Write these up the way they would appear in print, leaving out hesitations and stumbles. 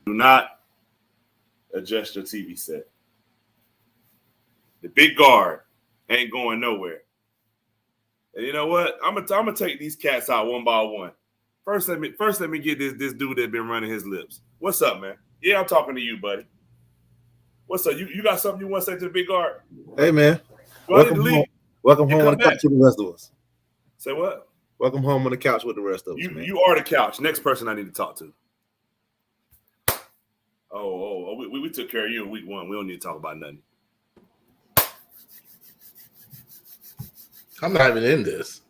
Do not adjust your TV set. The big guard ain't going nowhere. And you know what? I'm gonna take these cats out one by one. First, let me get this dude that been running his lips. What's up, man? Yeah, I'm talking to you, buddy. What's up? You got something you want to say to the big guard? Hey, man. Welcome home. Welcome home on the couch with the rest of us. Say what? Welcome home on the couch with the rest of us. You are the couch. Next person I need to talk to. We took care of you in week 1. We don't need to talk about nothing. I'm not even in this.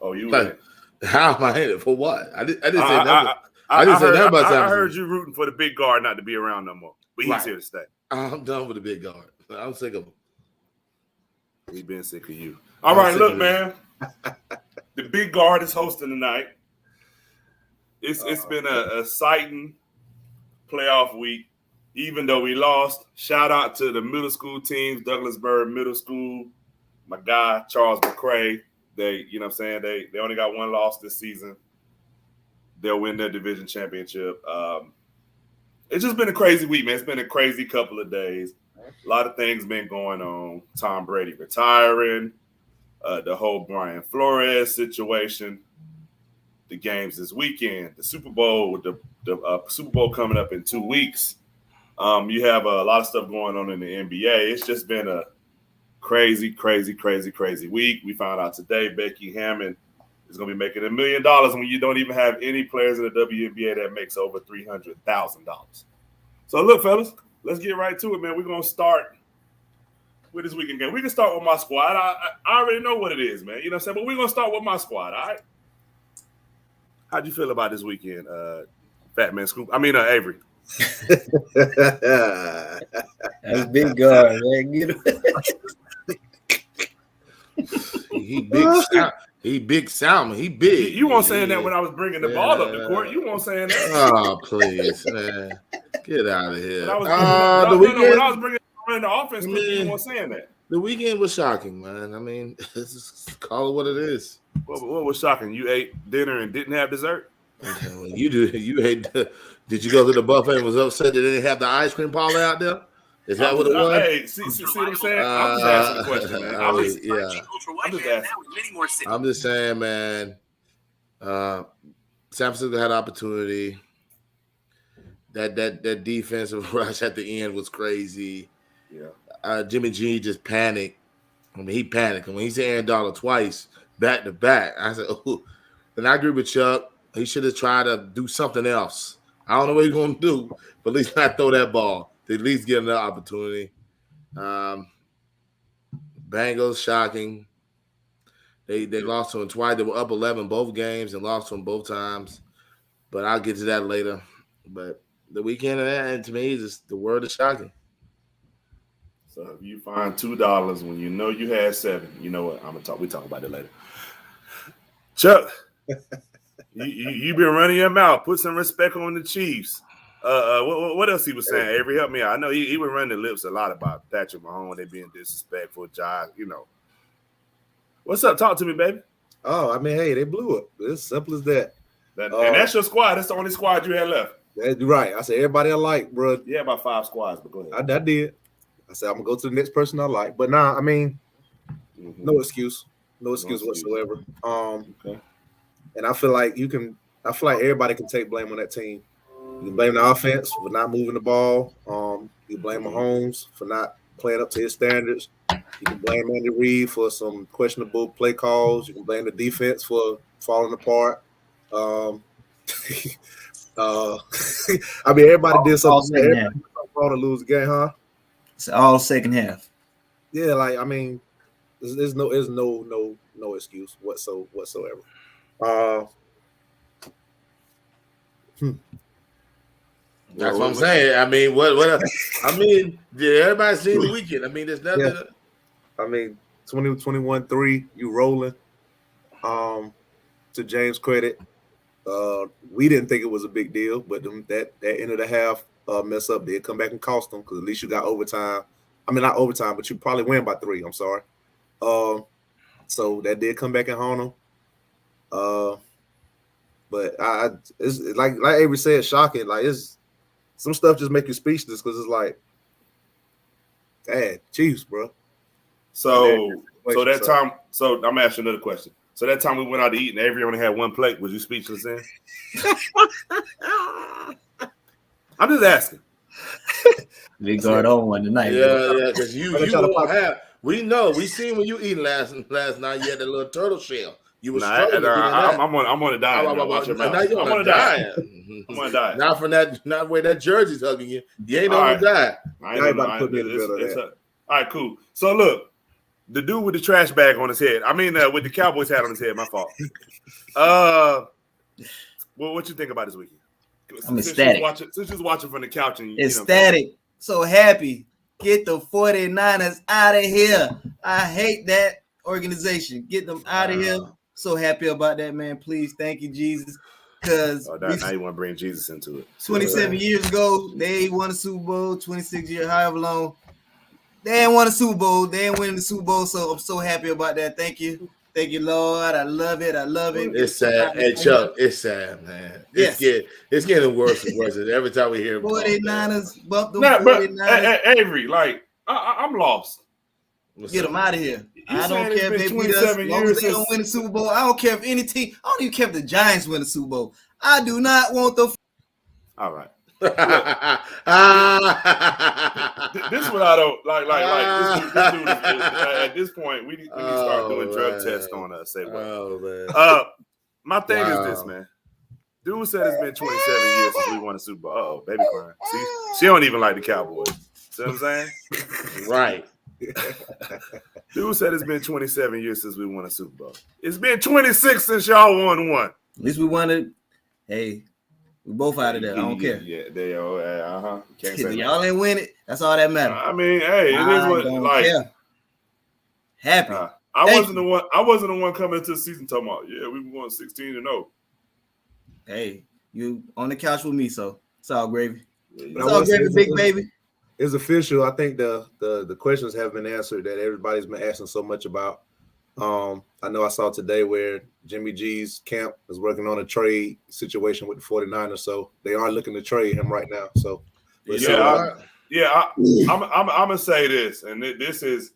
Oh, you like, how am I in it? For what? I didn't say nothing. I didn't say nothing about that. I heard you rooting for the big guard not to be around no more. But he's here to stay. I'm done with the big guard. I'm sick of him. We've been sick of you. All right, look, man. The big guard is hosting tonight. It's been a exciting playoff week. Even though we lost, shout out to the middle school teams, Douglasburg Middle School, my guy, Charles McCray. They only got one loss this season. They'll win their division championship. It's just been a crazy week, man. It's been a crazy couple of days. A lot of things been going on. Tom Brady retiring, the whole Brian Flores situation, the games this weekend, the Super Bowl, the Super Bowl coming up in 2 weeks. You have a lot of stuff going on in the NBA. It's just been a crazy week. We found out today Becky Hammond is going to be making $1 million when you don't even have any players in the WNBA that makes over $300,000. So look, fellas, let's get right to it, man. We're going to start with this weekend game. We can start with my squad. I already know what it is, man. You know what I'm saying? But we're going to start with my squad, all right? How'd you feel about this weekend, Fat Man Scoop? Avery. That's big guard, man. Get him. He big Salmon. He big. You weren't saying that when I was bringing the ball up the court. You weren't saying that. Oh, please, man. Get out of here. When I was bringing the offense, you weren't saying that. The weekend was shocking, man. Just call it what it is. What was shocking? You ate dinner and didn't have dessert? Well, you ate. Did you go to the buffet and was upset that they didn't have the ice cream parlor out there? Is that what it was? Hey, see what I'm saying? I'm just asking a question, man. I'm just asking. I'm just saying, man. San Francisco had opportunity. That defensive rush at the end was crazy. Yeah. Jimmy G just panicked. He panicked. And when he said Aaron Donald twice back to back, I said, "Oh." And I agree with Chuck. He should have tried to do something else. I don't know what he's going to do, but at least not throw that ball. To at least get another opportunity. Bengals, shocking. They lost to them twice. They were up 11 both games and lost to them both times. But I'll get to that later. But the weekend of that, to me, is just the word is shocking. So if you find $2 when you know you had 7, you know what? We talk about it later. Chuck, you been running your mouth. Put some respect on the Chiefs. What else he was saying? Avery, help me out. I know he was running the lips a lot about Patrick Mahomes. They being disrespectful, Josh. What's up? Talk to me, baby. Oh, hey, they blew it. It's simple as that. And that's your squad. That's the only squad you had left. That's right. I said everybody I like, bro. Yeah, about 5 squads, but go ahead. I did. I said I'm gonna go to the next person I like, but no excuse, no excuse whatsoever. Okay. And I feel like everybody can take blame on that team. You can blame the offense for not moving the ball. You can blame Mahomes for not playing up to his standards. You can blame Andy Reid for some questionable play calls. You can blame the defense for falling apart. Everybody did something. Everybody to lose the game, huh? It's all second half. Yeah, there's no excuse whatsoever. That's what I'm saying. What else? Everybody's seen the weekend. There's nothing. Yeah. 20-21-3, you rolling. To James' credit, we didn't think it was a big deal, but that end of the half mess up did come back and cost them because at least you got overtime. Not overtime, but you probably win by 3. I'm sorry. So that did come back and haunt them. But it's like Avery said, shocking. some stuff just make you speechless because it's like, dang, Chiefs, bro. So that time, so I'm gonna ask you another question. So that time we went out to eat and Avery only had one plate, was you speechless then? I'm just asking. Big guard on one tonight. Yeah, because you won't have. We know. We seen when you eating last night. You had that little turtle shell. You were struggling. I'm on a diet. Now you're on a diet. I'm on a diet. Not from that. Not where that jersey's hugging you. You ain't on a diet. I ain't about to put me in the middle of that. All right, cool. So look, the dude with the trash bag on his head. I mean, with the Cowboys hat on his head. My fault. Well, what you think about this weekend? I'm ecstatic. Since you're watching from the couch and ecstatic, so happy. Get the 49ers out of here. I hate that organization. Get them out of here. So happy about that, man. Please, thank you, Jesus. Because now you want to bring Jesus into it. 27 years ago, they won a Super Bowl. 26 years, however long, they ain't won a Super Bowl. They ain't winning the Super Bowl. So I'm so happy about that. Thank you. Thank you, Lord. I love it. I love it. It's sad. Hey, Chuck, it's sad, man. It's getting worse and worse every time we hear 49ers. Bump them 49ers. Avery, like, I'm lost. Get them out of here. I don't care if they beat us. As long as they don't win the Super Bowl. I don't care if any team. I don't even care if the Giants win the Super Bowl. I do not want the. All right. This is what I don't like. This dude is, at this point, we need to start doing drug tests on us. Say what? My thing is this, man. Dude said it's been 27 years since we won a Super Bowl. Uh-oh, baby crying. See, she don't even like the Cowboys. See what I'm saying? Right. Dude said it's been 27 years since we won a Super Bowl. It's been 26 since y'all won one. At least we won it. Hey. We both out of there. I don't care. Yeah, they are. Y'all ain't win it. That's all that matters. I mean, hey, it is what like. Care. Happy. I wasn't the one coming into the season talking about. Yeah, we won 16-0. Hey, you on the couch with me, so it's all gravy. It's all gravy, big baby. It's official. I think the questions have been answered that everybody's been asking so much about. I know I saw today where Jimmy G's camp is working on a trade situation with the 49ers, so they are looking to trade him right now. So I'm gonna say this, and this is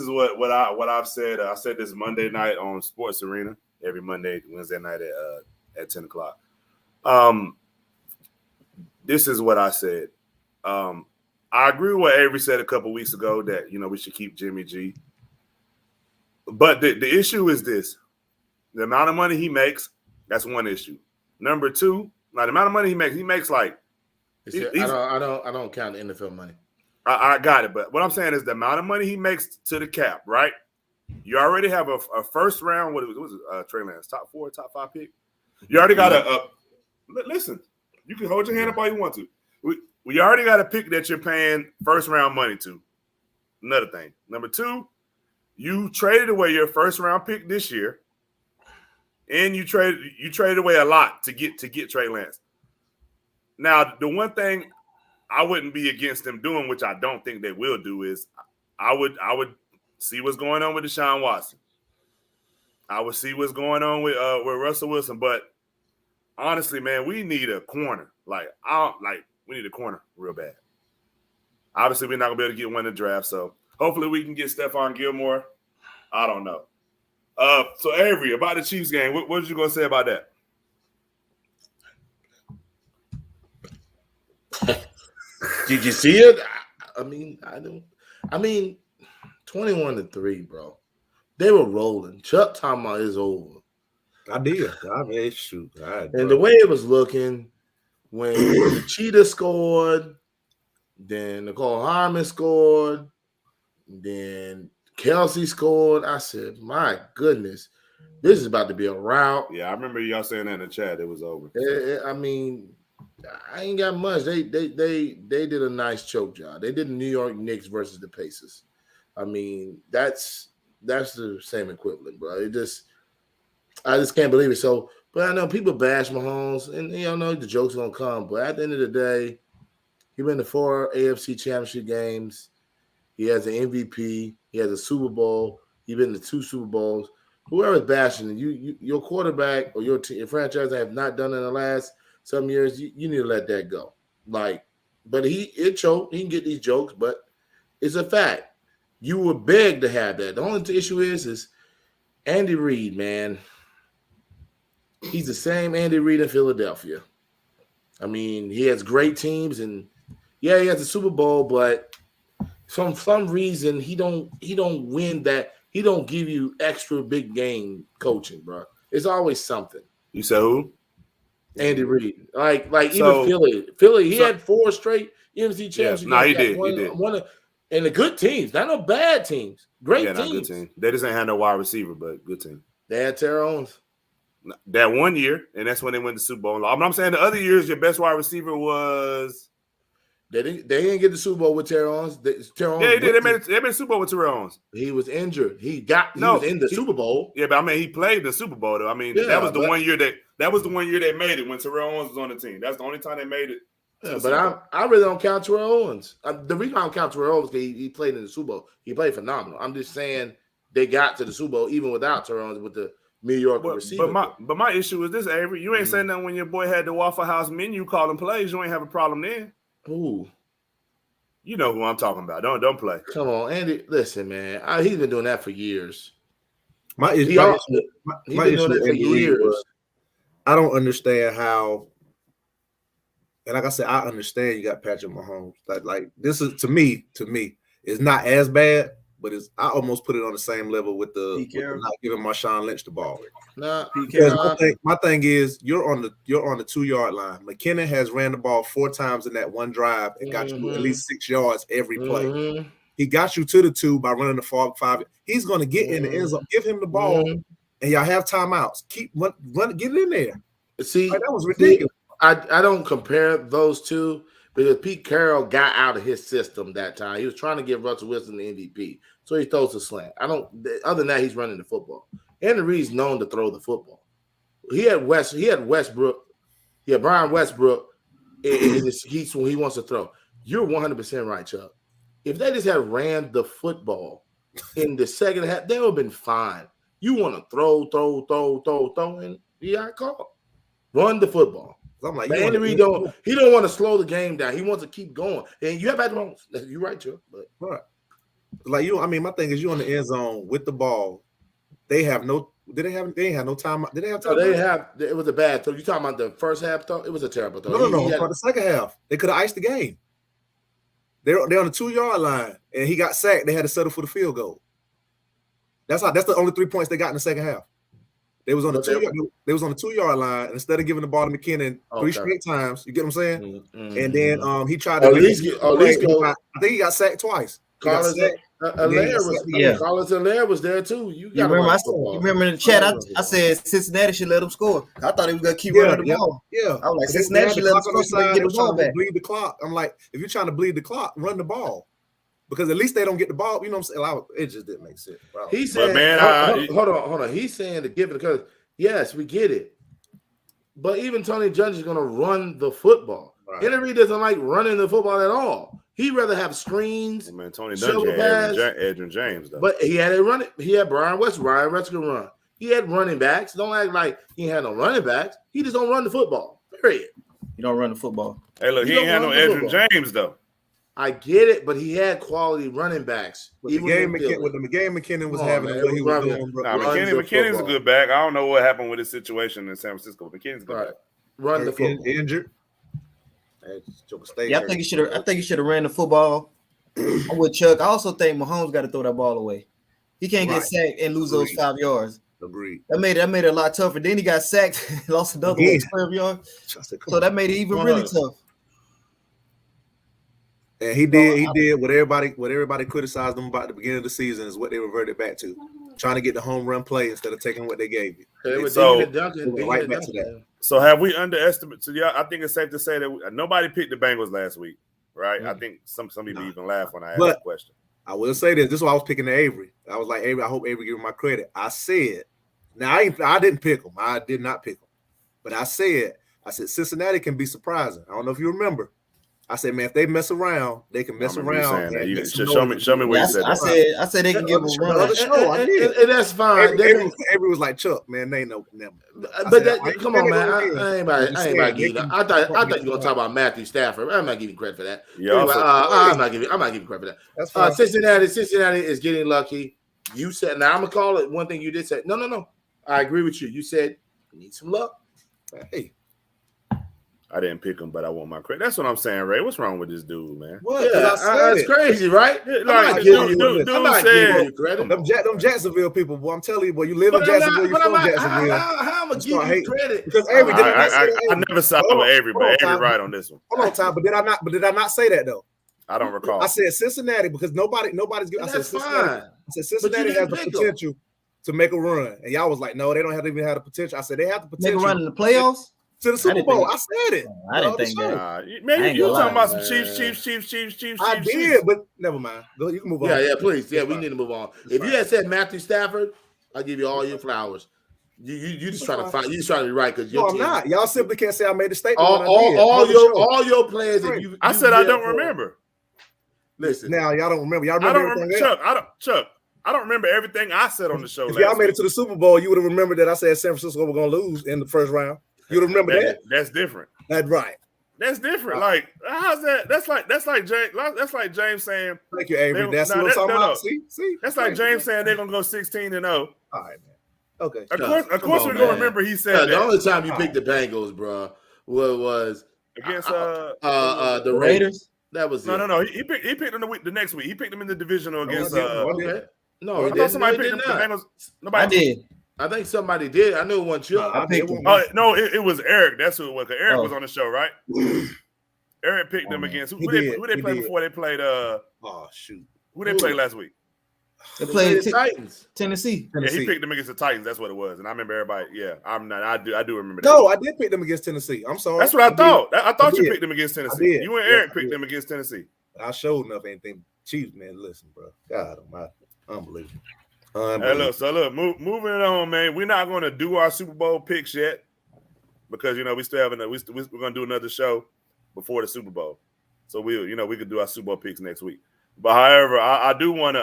what I've said. I said this Monday night on Sports Arena every Monday, Wednesday night at 10 o'clock. This is what I said. I agree with what Avery said a couple weeks ago that we should keep Jimmy G. But the issue is this: the amount of money he makes. That's one issue. Number two, now the amount of money he makes like. I don't count the NFL money. I got it, but what I'm saying is the amount of money he makes to the cap, right? You already have a first round. What was it? Trey Lance, top 4, top 5 pick. You already got listen. You can hold your hand up all you want to. We already got a pick that you're paying first round money to. Another thing. Number two. You traded away your first round pick this year, and you traded away a lot to get Trey Lance. Now, the one thing I wouldn't be against them doing, which I don't think they will do, is I would see what's going on with Deshaun Watson. I would see what's going on with Russell Wilson. But honestly, man, we need a corner. We need a corner real bad. Obviously, we're not gonna be able to get one in the draft, so. Hopefully we can get Stephon Gilmore. I don't know. So Avery, about the Chiefs game, what are you going to say about that? Did you see it? I mean, 21-3, bro. They were rolling. Chuck talking about it's over. I did. I mean, shoot. And the way it was looking, when the Cheetah scored, then Nicole Harmon scored, then Kelsey scored. I said, my goodness, this is about to be a rout. Yeah, I remember y'all saying that in the chat. It was over. I mean, I ain't got much. They did a nice choke job. They did the New York Knicks versus the Pacers. I mean, that's the same equivalent, bro. I just can't believe it. So, but I know people bash Mahomes, and the joke's gonna come. But at the end of the day, he went to 4 AFC Championship games. He has an MVP. He has a Super Bowl. He's been to 2 Super Bowls. Whoever's bashing your quarterback or your franchise that have not done in the last some years, you need to let that go. But it choked. He can get these jokes, but it's a fact. You were begged to have that. The only issue is Andy Reid, man. He's the same Andy Reid in Philadelphia. I mean, he has great teams, and he has a Super Bowl, but for some reason he don't win that. He don't give you extra big game coaching, bro. It's always something. You said who? Andy Reid. Like even Philly, he had 4 straight NFC championships. Yeah, he did. And the good teams, not no bad teams. Great teams. Not good team. They just ain't had no wide receiver, but good team. They had Terrell Owens. That one year, and that's when they went to Super Bowl. I'm saying the other years, your best wide receiver was. They didn't get the Super Bowl with Terrell Owens. They did. They made the Super Bowl with Terrell Owens. He was injured. He was in the Super Bowl. Yeah, but I mean, he played the Super Bowl though. I mean, that was the one year they made it when Terrell Owens was on the team. That's the only time they made it. Yeah, but I really don't count Terrell Owens. The reason I don't count Terrell Owens is he played in the Super Bowl. He played phenomenal. I'm just saying they got to the Super Bowl even without Terrell Owens with the New York receiver. But my issue is this, Avery. You ain't saying nothing when your boy had the Waffle House menu calling plays. You ain't have a problem then. Ooh. You know who I'm talking about. Don't play. Come on, Andy. Listen, man. He's been doing that for years. My issue for years. I don't understand how. And like I said, I understand you got Patrick Mahomes. Like this is to me, it's not as bad, but I almost put it on the same level with the not giving Marshawn Lynch the ball. My thing is you're on the 2-yard line. McKinnon has ran the ball 4 times in that one drive and got you at least 6 yards every play. He got you to the 2 by running the 5. He's going to get in the end zone. Give him the ball, and y'all have timeouts. Keep run, get it in there. See, that was ridiculous. I don't compare those two because Pete Carroll got out of his system that time. He was trying to give Russell Wilson the MVP, so he throws a slant. Other than that, he's running the football. Andy Reid's known to throw the football. He had Westbrook. He had Brian Westbrook. He's when he wants to throw. You're 100% right, Chuck. If they just had ran the football in the second half, they would have been fine. You want to throw, and he got caught. Run the football. I'm like, Andy Reid don't want to slow the game down. He wants to keep going. And you have had wrong. You're right, Chuck. But right. Like my thing is you on the end zone with the ball. They have no. They ain't have no time. Did they have time? It was a bad throw. You talking about the first half throw? It was a terrible throw. No. For the second half, they could have iced the game. They're on the 2-yard line, and he got sacked. They had to settle for the field goal. That's the only 3 points they got in the second half. They was on the 2-yard line, and instead of giving the ball to McKinnon 3 straight times, you get what I'm saying? Mm-hmm. And then he tried to I think he got sacked twice. Carlos Allaire was there too. You remember in the chat? I said Cincinnati should let him score. I thought he was gonna keep running the ball. Yeah, I was like Cincinnati should let him score so they get the ball back. Bleed the clock. I'm like, if you're trying to bleed the clock, run the ball. Because at least they don't get the ball. You know what I'm saying? It just didn't make sense. Bro. He said, hold on. He's saying to give it because, yes, we get it. But even Tony Judge is going to run the football. Right. Henry doesn't like running the football at all. He'd rather have screens. Man, Tony Dungy had Edgerrin James, though. But he had a run. He had Brian West. Brian West could run. He had running backs. Don't act like he had no running backs. He just don't run the football. Period. You don't run the football. Hey, look, he ain't had no Edgerrin James, though. I get it, but he had quality running backs. With the game McKinnon was having, what he was doing. McKinnon's a good back. I don't know what happened with his situation in San Francisco. McKinnon's a good back. Run the football. Injured. Yeah, I think he should have ran the football. I'm with Chuck. I also think Mahomes got to throw that ball away. He can't get sacked and lose those 5 yards. Agreed. That made it a lot tougher. Then he got sacked, lost another 12 yards. So that made it even really tough. And he did what everybody criticized them about at the beginning of the season is what they reverted back to. Trying to get the home run play instead of taking what they gave you. So have we underestimated? So yeah, I think it's safe to say that nobody picked the Bengals last week, right? I think some people even laugh when I ask that question. I will say this. This is why I was picking Avery. I was like, Avery, I hope Avery give him my credit. I said, now I didn't pick him. I did not pick him. But I said Cincinnati can be surprising. I don't know if you remember. I said, man, if they mess around, they can mess around. That. You make some show noise. me where you said that. I said they can give a The run. other show, I did. And that's fine. Every was like, Chuck, man, they ain't no never. But come on, man. I ain't about to give you. I thought you were gonna talk about Matthew Stafford. I'm not giving you credit for that. Yeah, anyway, I'm not giving you credit for that. That's fine. Cincinnati is getting lucky. You said, now I'm gonna call it one thing you did say. No. I agree with you. You said you need some luck. Hey. I didn't pick him, but I want my credit. That's what I'm saying, Ray. What's wrong with this dude, man? What? Yeah, that's crazy, right? I'm not giving you credit. Them Jacksonville people, boy. I'm telling you, boy. You live in Jacksonvile. You from Jacksonville. How am I give you credit? Because Avery did I never saw Avery, but Avery right on this one. Hold on, Tom. But did I not say that though? I don't recall. I said Cincinnati because nobody's good. I said Cincinnati. Fine. I said Cincinnati has the potential to make a run, and y'all was like, no, they don't even have the potential. I said they have the potential. Make a run in the playoffs. To the Super Bowl. I said it. I didn't think that. Man, you talking about some Chiefs. I did, but never mind. Go, you can move on. Yeah, please. Yeah, we need to move on. If you had said Matthew Stafford, I'll give you all your flowers. You just trying to find. You just trying to be right because I'm not. Y'all simply can't say I made a statement. All your players. I said I don't remember. Listen, now y'all don't remember. Y'all remember everything else? Chuck. I don't remember everything I said on the show. If y'all made it to the Super Bowl, you would have remembered that I said San Francisco were going to lose in the first round. You would remember that. That's different. That's right. That's different. Like, how's that? That's like James saying. Thank you, Avery. That's what I'm talking about. See. That's like James saying they're gonna go 16-0. All right, man. Okay. Of course, we're gonna remember he said that. The only time you picked the Bengals, bro, was against the Raiders. That was no. He picked them the next week. He picked them in the divisional against. No, I thought somebody picked them. The Bengals. I did. I think somebody did. I knew it wasn't you. No, it was Eric. That's who it was. Eric was on the show, right? Eric picked them against who they played before they played. Oh shoot! Who they played last week? They played the Titans. Tennessee. Yeah, he picked them against the Titans. That's what it was. And I remember everybody. Yeah, I'm not. I do remember that. No, I did pick them against Tennessee. I'm sorry. That's what I thought. I thought you picked them against Tennessee. You and Eric picked them against Tennessee. I showed enough anything. Chiefs, man. Listen, bro. God almighty. Unbelievable. Hey, look, moving on, man. We're not going to do our Super Bowl picks yet because we still have we're going to do another show before the Super Bowl, so we could do our Super Bowl picks next week. But however, I do want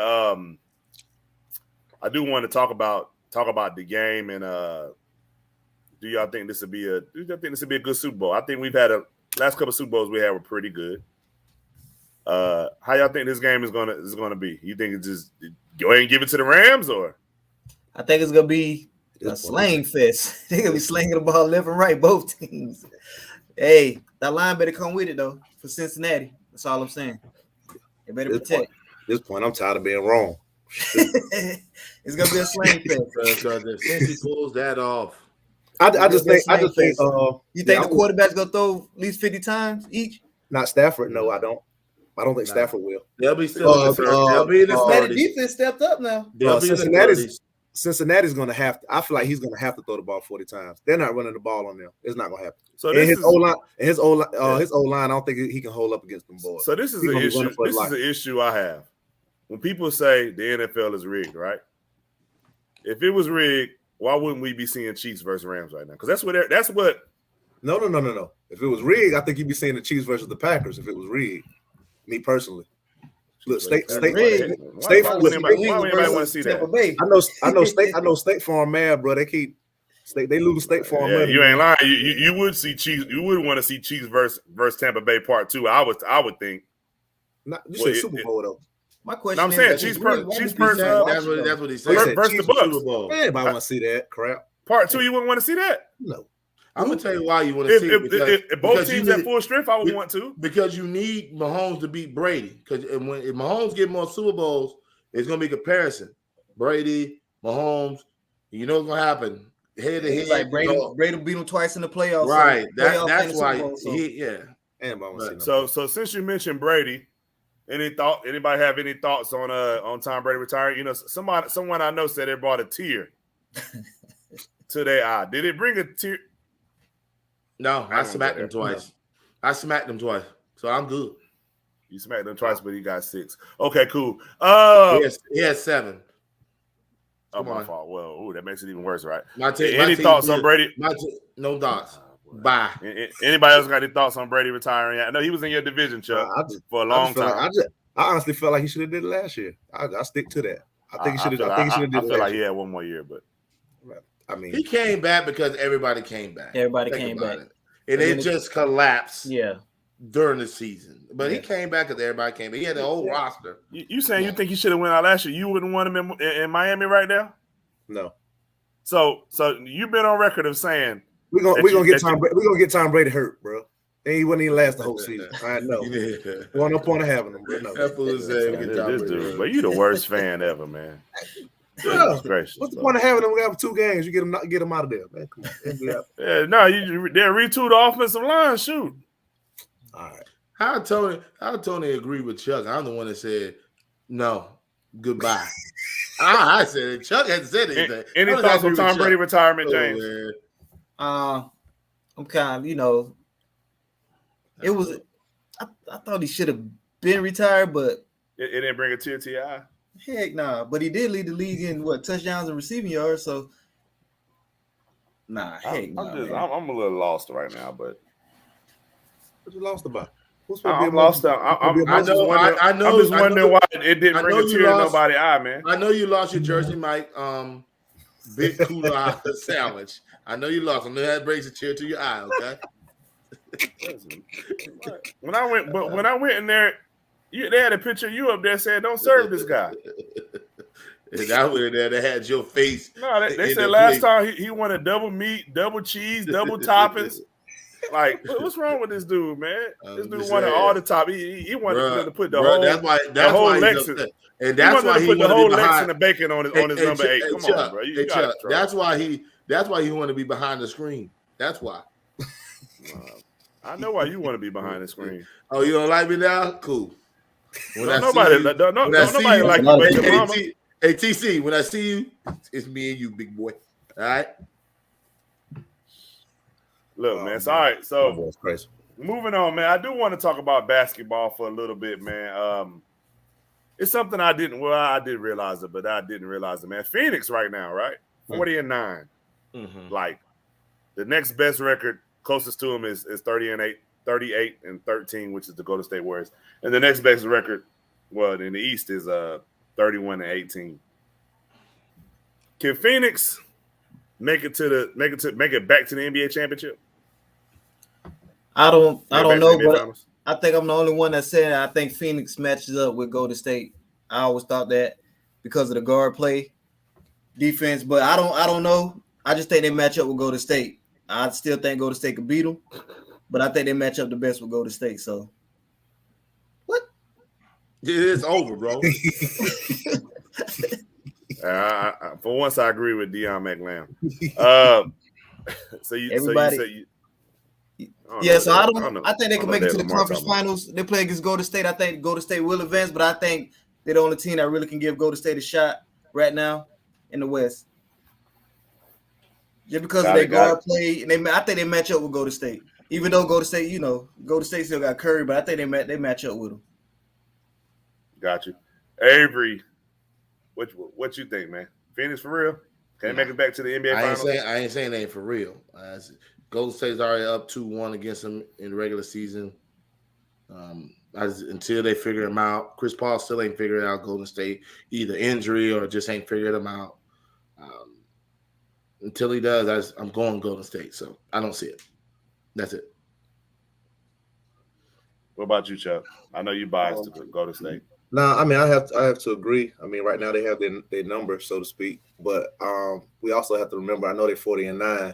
to talk about the game and do y'all think this would be a good Super Bowl? I think we've had last couple of Super Bowls we had were pretty good. How y'all think this game is gonna be? You think it's just go ahead and give it to the Rams, or? I think it's gonna be a slang fest. They're gonna be slinging the ball left and right, both teams. Hey, that line better come with it though for Cincinnati. That's all I'm saying. They better protect. At this point, I'm tired of being wrong. It's gonna be a slang fest. Since he pulls that off, I just think. You think the quarterback's gonna throw at least 50 times each? Not Stafford. No, I don't. I don't think Stafford will. They'll be still. They'll be in the 30s. Defense stepped up now. Cincinnati's going to have to. I feel like he's going to have to throw the ball 40 times. They're not running the ball on them. It's not going to happen. So his O line, I don't think he can hold up against them boys. So this is an issue. This is an issue I have. When people say the NFL is rigged, right? If it was rigged, why wouldn't we be seeing Chiefs versus Rams right now? Because that's what. No. If it was rigged, I think you'd be seeing the Chiefs versus the Packers. If it was rigged. Me personally, look, State Farm. Want to see that? I know State Farm mad, bro. They lose State Farm. Yeah, you ain't lying. You would see Chiefs. You would want to see Chiefs versus Tampa Bay Part 2. I would think. You said Super Bowl though. My question. I'm saying Chiefs versus that's what he said. Versus the Bucks. Anybody want to see that crap? Part 2, you wouldn't want to see that. No. I'm gonna tell you why you want to see it. If both teams at full strength, I would want to. Because you need Mahomes to beat Brady. Because if Mahomes get more Super Bowls, it's gonna be comparison. Brady, Mahomes, you know what's gonna happen. Head to head. Like Brady beat him twice in the playoffs. Right. That's why. So since you mentioned Brady, anybody have any thoughts on Tom Brady retiring? Someone I know said it brought a tear to their eye. Did it bring a tear? No, I smacked him twice. So I'm good. You smacked him twice, but he got 6. Okay, cool. He has 7. Oh, my fault. Well, that makes it even worse, right? Any thoughts on Brady? No thoughts. Bye. Anybody else got any thoughts on Brady retiring? I know he was in your division, Chuck, for a long time. I honestly felt like he should have did it last year. I stick to that. I think he should have. I think he should have did it. I feel like he had one more year, but I mean, he came back because everybody came back. Everybody came back, and it just collapsed. Yeah. During the season, but he came back because everybody came back. He had the whole roster. You saying you think he should have went out last year? You wouldn't want him in Miami right now? No. So you've been on record of saying we're gonna get Tom Brady hurt, bro. And he wouldn't even last the whole season. I know. One up on having him, bro. No. That fool said this dude, but you the worst fan ever, man. Bro, what's the point of having them? We have 2 games. You get them out of there, man. Come on. Yeah, no, they'll retool the offensive line. Shoot. All right. How Tony agree with Chuck? I'm the one that said no, goodbye. I said it. Chuck hadn't said anything. Any thoughts on Tom Brady retirement, James? I'm kind of, it was. I thought he should have been retired, but it didn't bring a tear to your eye. Heck nah. But he did lead the league in touchdowns and receiving yards. So nah, I'm a little lost right now, but. What you lost about? I'm lost out. I'm just wondering why it didn't bring a tear to nobody's eye, man. I know you lost your Jersey Mike big cooler sandwich. I know you lost. I know that brings a tear to your eye. Okay. when I went in there, they had a picture of you up there saying, "Don't serve this guy." And I went in there. They had your face. No, they said last time he wanted double meat, double cheese, double toppings. Like, what's wrong with this dude, man? This dude wanted all the top. He wanted to put the whole. That's why Lexus. And that's why he put the wanted whole to be Lexus and the bacon on his number 8. Come on, bro. That's why he wanted to be behind the screen. That's why. I know why you want to be behind the screen. Oh, you don't like me now? Cool. Nobody like you, baby mama. Hey, TC, when I see you, it's me and you, big boy. All right. Look, man. All right. So moving on, man. I do want to talk about basketball for a little bit, man. It's something I did realize it, but I didn't realize it, man. Phoenix right now, right? 40-9. Mm-hmm. Like the next best record closest to him is 38-13, which is the Golden State Warriors. And the next best record, in the East is 31-18. Can Phoenix make it back to the NBA championship? I don't know, but I think I'm the only one that said I think Phoenix matches up with Golden State. I always thought that because of the guard play, defense, but I don't know. I just think they match up with Golden State. I still think Golden State could beat them, but I think they match up the best with Golden State. So what? It's over, bro. For once, I agree with Deion McLam. So I think they can make it to the conference finals. They play against Golden State. I think Golden State will advance, but I think they're the only team that really can give Golden State a shot right now in the West. Just because of their guard play, and I think they match up with Golden State. Even though Golden State, Golden State still got Curry, but I think they match up with them. Got you, Avery. What you think, man? Phoenix for real? Can they make it back to the NBA finals? I ain't saying they ain't for real. Golden State's already up 2-1 against them in the regular season. Until they figure them out, Chris Paul still ain't figuring out Golden State, either injury or just ain't figured them out. Until he does, I'm going Golden State. So I don't see it. That's it. What about you, Chuck? I know you biased to Golden State. No, I mean I have to agree. I mean, right now they have their number, so to speak. But we also have to remember. I know they're 40-9, and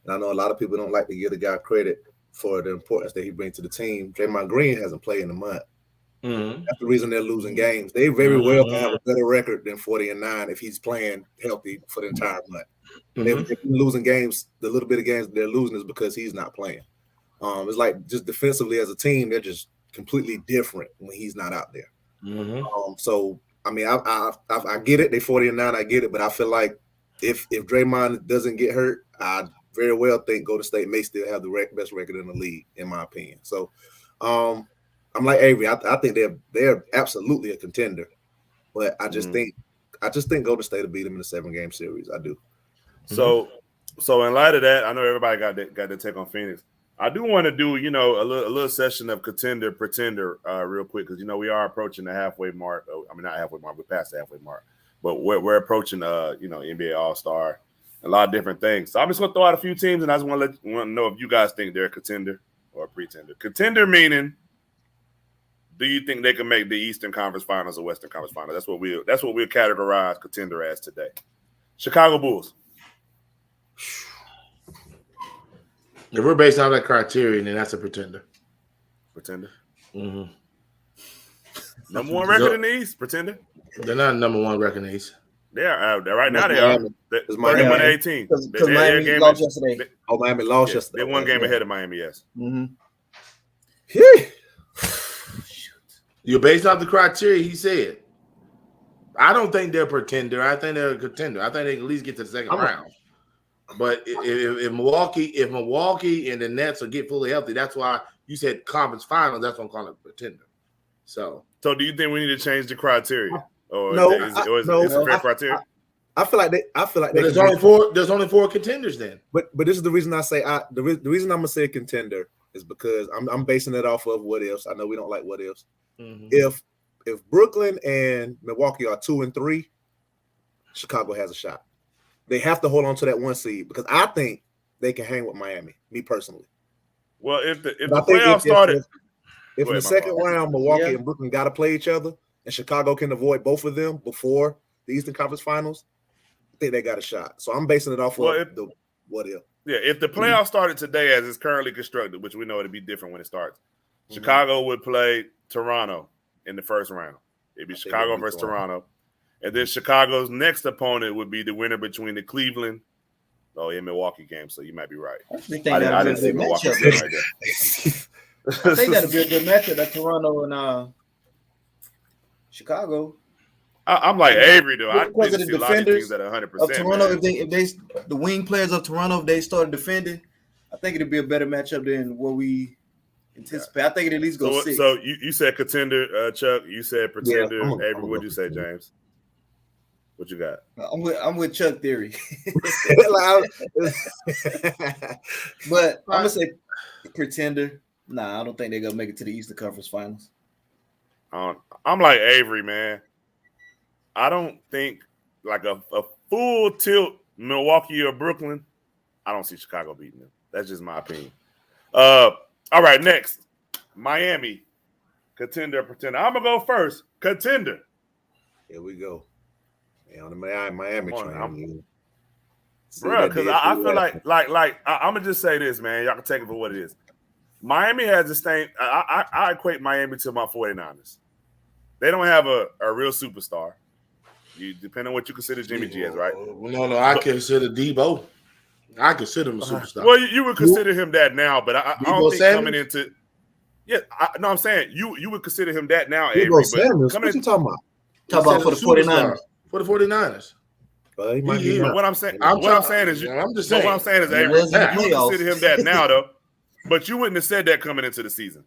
I know a lot of people don't like to give the guy credit for the importance that he brings to the team. Draymond Green hasn't played in a month. Mm-hmm. That's the reason they're losing games. They very well can have a better record than 40-9 if he's playing healthy for the entire month. Mm-hmm. They're losing games. The little bit of games they're losing is because he's not playing. It's like just defensively as a team, they're just completely different when he's not out there. Mm-hmm. So I mean, I get it. They 40-9. I get it, but I feel like if Draymond doesn't get hurt, I very well think Golden State may still have the best record in the league, in my opinion. So I'm like Avery. I think they're absolutely a contender, but I just think Golden State will beat them in a 7-game series. I do. So So in light of that, I know everybody got their take on Phoenix. I do want to do, a little session of contender, pretender, real quick, because we are approaching the halfway mark. I mean, not halfway mark, we're past the halfway mark, but we're approaching, NBA All-Star, a lot of different things. So I'm just gonna throw out a few teams, and I just want to know if you guys think they're a contender or a pretender. Contender meaning, do you think they can make the Eastern Conference Finals or Western Conference Finals? That's what we'll categorize contender as today. Chicago Bulls. If we're based on that criteria, then that's a pretender. Pretender. Mm-hmm. Number one record in the East. Pretender. They're not number one record in the East. They are. Right now they Miami. are. 31-18. Because Miami lost yesterday. Miami lost yesterday. They're one game ahead of Miami, yes. Mm-hmm. You're based off the criteria he said. I don't think they're a pretender. I think they're a contender. I think they can at least get to the second round. But if Milwaukee and the Nets will get fully healthy, that's why you said conference finals. That's what I'm calling a pretender. So do you think we need to change the criteria, or no, is it fair criteria? I feel like there's only four contenders then. But this is the reason I say the reason I'm gonna say contender is because I'm basing it off of what ifs. I know we don't like what ifs. Mm-hmm. If Brooklyn and Milwaukee are 2 and 3, Chicago has a shot. They have to hold on to that 1 seed because I think they can hang with Miami. Me personally. Well, if the playoffs started, if in the second round Milwaukee and Brooklyn got to play each other, and Chicago can avoid both of them before the Eastern Conference Finals, I think they got a shot. So I'm basing it off of the what if. Yeah, if the playoffs started today as it's currently constructed, which we know it'll be different when it starts, Chicago would play Toronto in the first round. It'd be Chicago versus Toronto. And then Chicago's next opponent would be the winner between the Cleveland and Milwaukee game. So you might be right. I didn't see Milwaukee right there. I think that'll be a good matchup at Toronto and Chicago. I'm like Avery though. I because of the defenders at 100%. Of Toronto, if they the wing players of Toronto, if they started defending, I think it'd be a better matchup than what we anticipate. I think it at least goes 6. So you said contender, Chuck. You said pretender. Avery, what'd you say, James? What you got? I'm with Chuck theory. But I'm gonna say pretender. Nah, I don't think they're gonna make it to the Eastern Conference Finals. I'm like Avery, man. I don't think like a full tilt Milwaukee or Brooklyn. I don't see Chicago beating them. That's just my opinion. All right, next. Miami. Contender, pretender. I'm gonna go first. Contender. Here we go. On the Miami train. Bro, because I feel like I'm gonna just say this, man. Y'all can take it for what it is. Miami has this thing. I equate Miami to my 49ers. They don't have a real superstar. You depending on what you consider Jimmy G as, right? No, I consider Debo. I consider him a superstar. Well, you would consider him that now, but I don't think Sanders? coming into I'm saying you would consider him that now, Avery. But what you talking about? Talk about for the 49ers. For the 49ers. What I'm saying is, Avery, you consider him that now, though. But you wouldn't have said that coming into the season.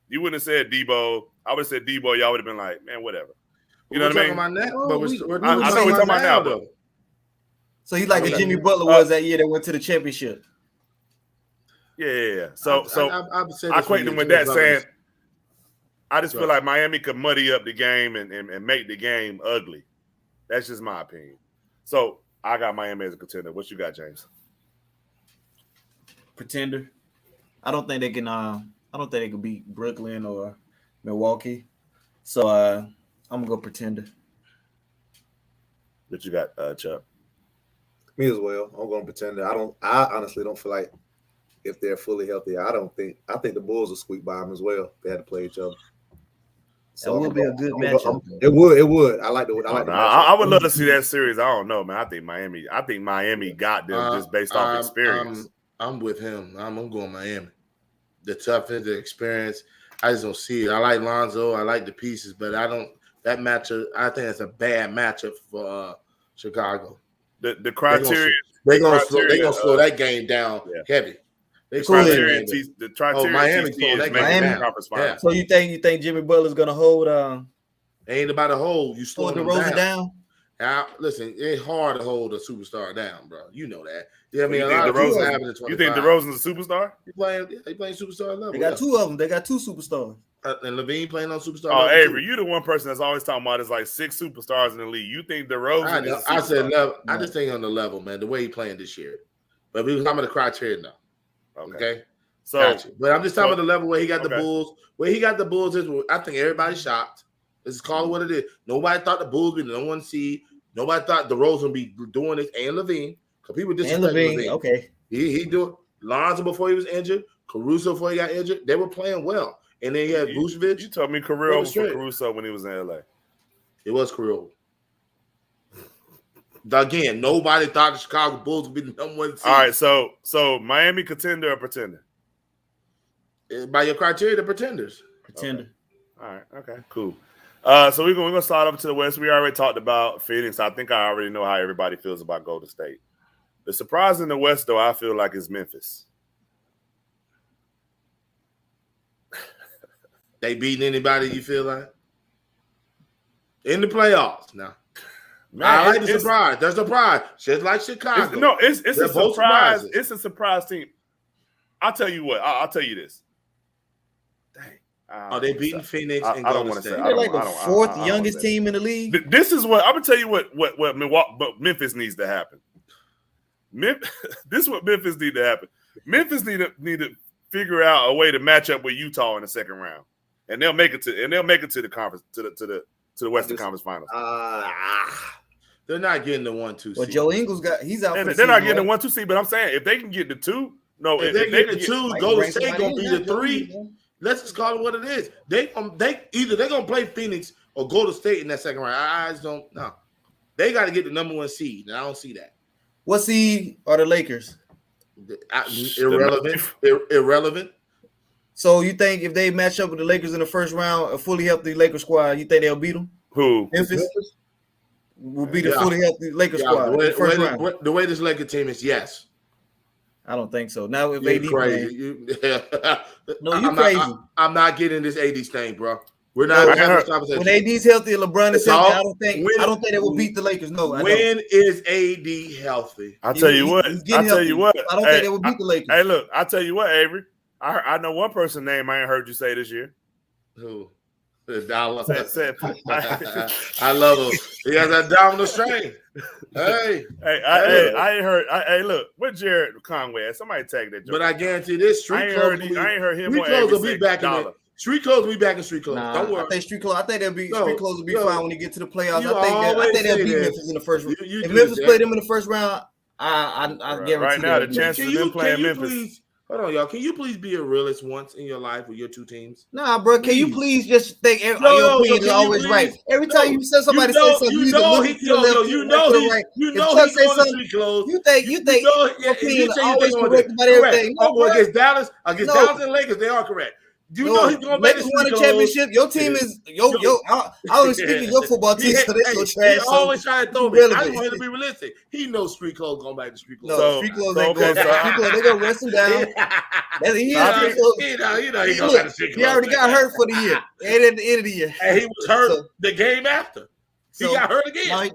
You wouldn't have said Debo. I would have said Debo. Y'all would have been like, man, whatever. You know what I mean? I know we're talking about now, though. So he's like Jimmy Butler was that year that went to the championship. Yeah. So I equate them with that, saying I just feel like Miami could muddy up the game and make the game ugly. That's just my opinion. So I got Miami as a contender. What you got, James? Pretender. I don't think they can beat Brooklyn or Milwaukee. So I'm gonna go pretender. What you got, Chuck? Me as well. I'm going pretender. I honestly don't feel like if they're fully healthy, I think the Bulls will squeak by them as well. They had to play each other. So it would be a good matchup. It would. I would love to see that series. I don't know, man. I think Miami got them just based off experience. I'm with him. I'm going Miami. The toughness, the experience. I just don't see it. I like Lonzo. I like the pieces, but I don't. That matchup, I think it's a bad matchup for Chicago. The criteria. They're gonna slow that game down heavy. The criteria. Miami is making conference finals. So you think Jimmy Butler's gonna hold? Ain't about a hold. You slow the Rosen down. Now, listen, it's hard to hold a superstar down, bro. You know that. Yeah, I mean, You a lot of things DeRozan- happen in 25. You think DeRozan's a superstar? He playing superstar level. They got two of them. They got two superstars. And Levine playing on superstar Oh, level. Avery, too. you the one person that's always talking about it's like 6 superstars in the league. You think DeRozan I is know. a I said superstar? level. I just think on the level, man. The way he playing this year, but we was talking about the criteria now. Okay. So, Gotcha. But I'm just talking about the level where he got the okay. Bulls. Where he got the Bulls is, I think everybody's shocked. This is call it what it is. Nobody thought the Bulls would be the #1 seed. Nobody thought DeRozan would be doing this, and Levine, because people disrespect Levine. Okay. He do Lonzo before he was injured, Caruso before he got injured. They were playing well, and then he had Vucevic. You told me career over for Caruso when he was in LA. It was career over. Again, nobody thought the Chicago Bulls would be the #1 seed. All right, so Miami contender or pretender? By your criteria, the pretenders. Pretender. Okay. All right, okay, cool. So we're gonna slide over to the West. We already talked about Phoenix. I think I already know how everybody feels about Golden State. The surprise in the West, though, I feel like is Memphis. They beating anybody you feel like? In the playoffs now. Man, I like the surprise. There's a surprise. Just like Chicago. It's a both surprise. surprises. It's a surprise team. I'll tell you what. I'll tell you this. Dang. Are they beating Phoenix and I don't Golden want to State? say. They're like the fourth youngest team in the league. This is what I'm gonna tell you. What Milwaukee, but Memphis needs to happen. This is what Memphis need to happen. Memphis need to figure out a way to match up with Utah in the second round, and they'll make it to the conference to the Western Conference Finals. They're not getting the 1-2 seed. Well, Joe Ingles he's out. And for the they're not season, getting the 1-2 seed, but I'm saying if they can get the 2, no, if they get the 2, Mike Golden Brink State somebody gonna be in the there, Joe 3. Ingles. Let's just call it what it is. They either they're gonna play Phoenix or Golden State in that second round. I just don't know. They got to get the #1 seed, and I don't see that. What seed are the Lakers? Irrelevant. So you think if they match up with the Lakers in the first round, a fully healthy Lakers squad, you think they'll beat them? Who? Memphis will beat a fully healthy Lakers squad in the first round. The way this Lakers team is, yes. I don't think so. Now if You're AD crazy. No, you crazy. I'm not getting this AD thing, bro. We're not having this conversation. When AD's healthy and LeBron is healthy, I don't think they will beat the Lakers. No, when is AD healthy? I'll tell you what. I don't think they will beat the Lakers. Hey, look, I'll tell you what, Avery. I know one person's name I ain't heard you say this year. Who? Dollar. I love him. He has that domino strain. Hey, I ain't heard. Hey, look, what Jared Conway? Somebody tag that. But I guarantee this I ain't heard him. Street clothes will be back in it. Street clothes will be back in street clothes. Nah, Don't worry. I think street clothes will be fine when they get to the playoffs. I think they'll beat Memphis in the first round. If Memphis play them in the first round, I guarantee. Right now, the chances of them playing Memphis. Hold on, y'all. Can you please be a realist once in your life with your two teams? Nah, bro. Can you please just think your opinion is always right? Every time you say somebody say something, you know he's going to street clothes. You think your opinion is always correct about everything? Against Dallas and Lakers, they are correct. You know he's going to make won a championship. Your team is I only speak of your football team, so they're so trash. He always trying to throw me. I just want him to be realistic. He knows street clothes going back to street clothes. No, street clothes ain't going. Street clothes, they gonna rest him down. He already got hurt for the year. And at the end of the year, and he was hurt the game after. He got hurt again. No, he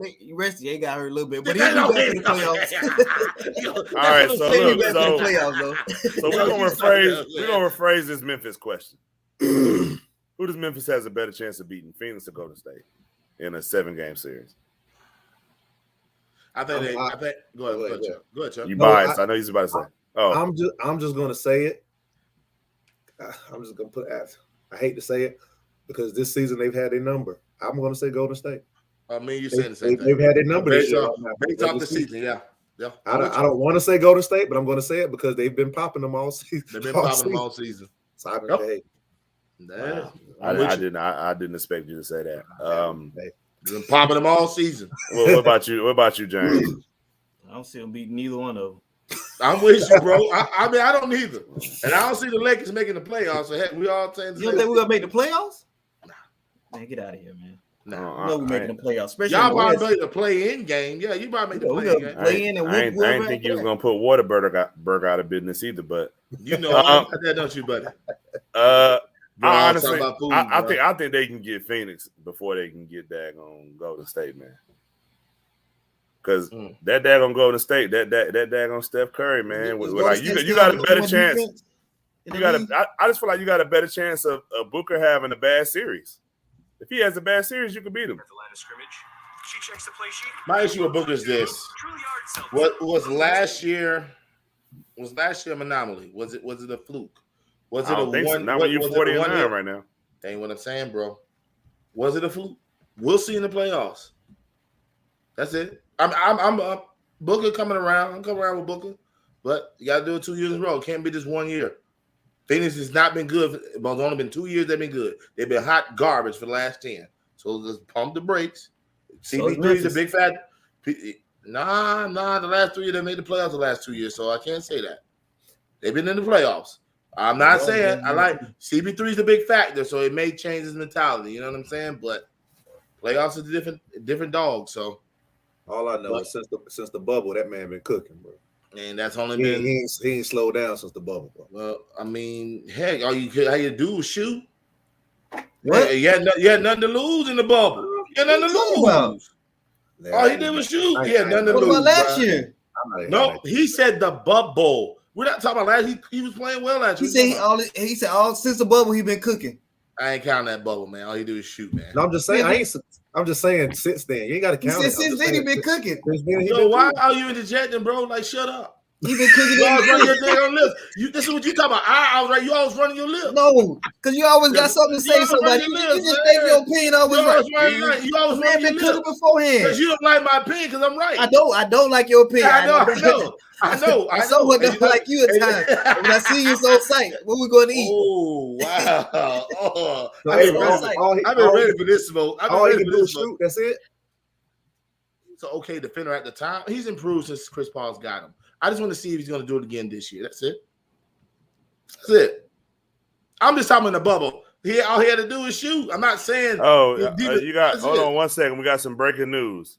got hurt a little bit, but he'll be back in the playoffs. All right, so we're gonna rephrase this Memphis question. Who does Memphis has a better chance of beating, Phoenix or Golden State, in a 7-game series? I think. Go ahead, Chuck. You biased. I know he's about to say. Oh, I'm just gonna say it. I'm just gonna put it. I hate to say it because this season they've had a number. I'm gonna say Golden State. I mean, you're saying the same thing. They've had a number this year. Based off the season, yeah. I don't want to say Golden State, but I'm going to say it because they've been popping them all season. They've been popping them all season. So I didn't expect you to say that. They've been popping them all season. What about you? What about you, James? I don't see them beating neither one of them. I'm with you, bro. I mean, I don't either, and I don't see the Lakers making the playoffs. So heck, we all saying. You don't think we're gonna make the playoffs? Nah, man, get out of here, man. No, we're making the playoffs. Especially y'all about to make the play-in game. Yeah, you about to make the play-in game. Play in and I didn't think you was gonna put Whataburger out of business either, but you know that, don't you, buddy? Honestly, I think they can get Phoenix before they can get Golden State, man. Because that daggone Golden State, that daggone Steph Curry, man, you got a better chance. I just feel like you got a better chance of Booker having a bad series. If he has a bad series, you can beat him. My issue with Booker is this: what was last year? Was last year an anomaly? Was it a fluke? Was it a one? So. Not when you're 40-9 right now. That ain't what I'm saying, bro. Was it a fluke? We'll see in the playoffs. That's it. I'm Booker coming around. I'm coming around with Booker, but you got to do it 2 years in a row. It can't be just 1 year. Phoenix has not been good. It's only been 2 years they've been good. They've been hot garbage for the last 10. So let's pump the brakes. CP3 is a big factor. Nah. The last 3 years they made the playoffs the last 2 years, so I can't say that. They've been in the playoffs. I'm not saying I like CP3 is a big factor, so it may change his mentality. You know what I'm saying? But playoffs is a different dog. So all I know is since the bubble, that man been cooking, bro. And that's only he ain't slowed down since the bubble, bro. Well, I mean, heck, all you do is shoot. What? Hey, you had nothing to lose in the bubble. You had nothing to lose. All he did was shoot. He had nothing to lose. What about last year? No, he said the bubble. We're not talking about last. He was playing well last year. He said all since the bubble he been cooking. I ain't counting that bubble, man. All he do is shoot, man. No, I'm just saying. I'm just saying. Since then, you ain't got to count. He said since then he been cooking. So why are you interjecting, bro? Like, shut up. You been cooking. You always running your damn lips. This is what you talking about. I was right. You always running your lips. No, because you always got something to say. Somebody, you just think your opinion always right. You always running your lips beforehand. Because you don't like my opinion. Because I'm right. I don't like your opinion. I know. I somewhat don't like you at times. When I see you on site, what we going to eat? Oh wow! Oh, I've been ready for this smoke. All he can do is shoot. That's it. He's an okay defender at the time. He's improved since Chris Paul's got him. I just want to see if he's going to do it again this year. That's it. That's it. I'm just talking in the bubble. All he had to do is shoot. I'm not saying. You got. Hold on 1 second. We got some breaking news.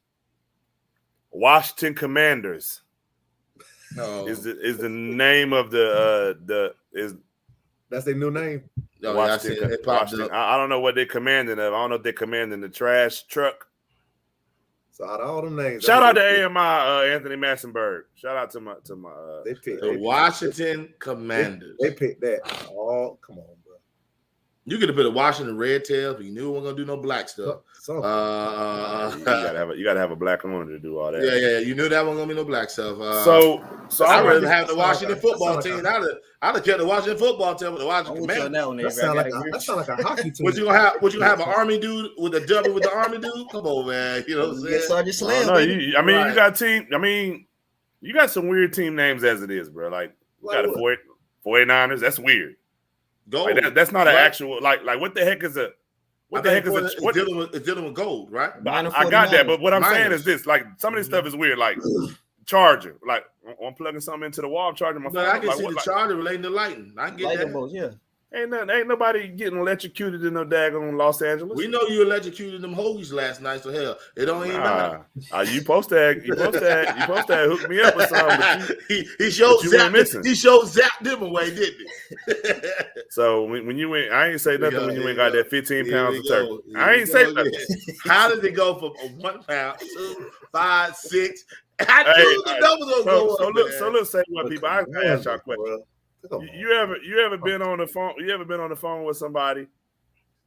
Washington Commanders is the name of that's their new name. No, Washington. I don't know what they're commanding of. I don't know if they're commanding the trash truck. So out of all them names, shout out to AMI Anthony Massenberg. Shout out to my they picked the Washington Commanders. They picked that. Oh, come on, bro. You could have put a Washington Red Tails, but you knew we weren't gonna do no black stuff. You gotta have a black owner to do all that. Yeah. You knew that wasn't gonna be no black stuff. So I'd rather have the Washington football team. I'd have kept the Washington football team with the Washington Commanders. That sound like a hockey team. What you gonna have an Army dude with a W with the Army dude? Come on, man. You know what I'm saying? Sergeant Slam. No, you got team. I mean, you got some weird team names as it is, bro. Like you got a 49ers. That's weird. Like that's not an actual like what the heck is a it's dealing with gold, right? I got that, but what I'm saying is this: like some of this stuff is weird. Like charger, like I'm plugging something into the wall, I'm charging my phone. I can see the charger relating to lightning. I can get that. Yeah. Ain't nobody getting electrocuted in no daggone Los Angeles. We know you electrocuted them hoes last night, so hell, it don't even matter. You supposed to hook me up or something. He showed zapped them away, didn't he? So when you went, I ain't say nothing when you went got that 15 pounds of turkey. I ain't say nothing. How did it go from 1 pound, 2, 5, 6? I knew the numbers go up. So let's say what people. I ask y'all a question. You ever been on the phone? You ever been on the phone with somebody,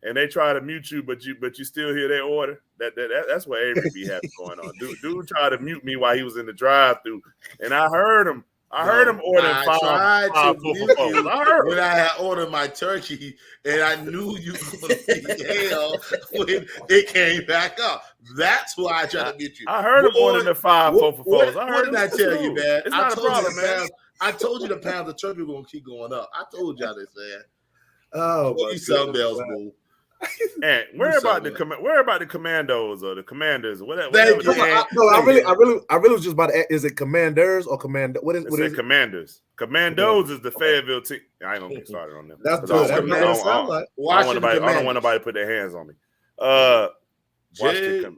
and they try to mute you, but you still hear their order? That's what Avery be having going on. Dude tried to mute me while he was in the drive-through, and I heard him. I heard him ordering five when I had ordered my turkey, and I knew you were going to be hell when it came back up. That's why I tried to mute you. I heard him ordering the 5 4 What did I tell you, man? It's not a problem, man. I told you the pounds of turkey were going to keep going up. I told y'all this, man. Oh, you something else, boo. And where about the commandos or the commanders or whatever? I really was just about to ask, is it commanders or commando? What is it? Commanders. Commandos is the Fayetteville team. I ain't gonna get started on them. That's good. I don't want nobody to put their hands on me. Washington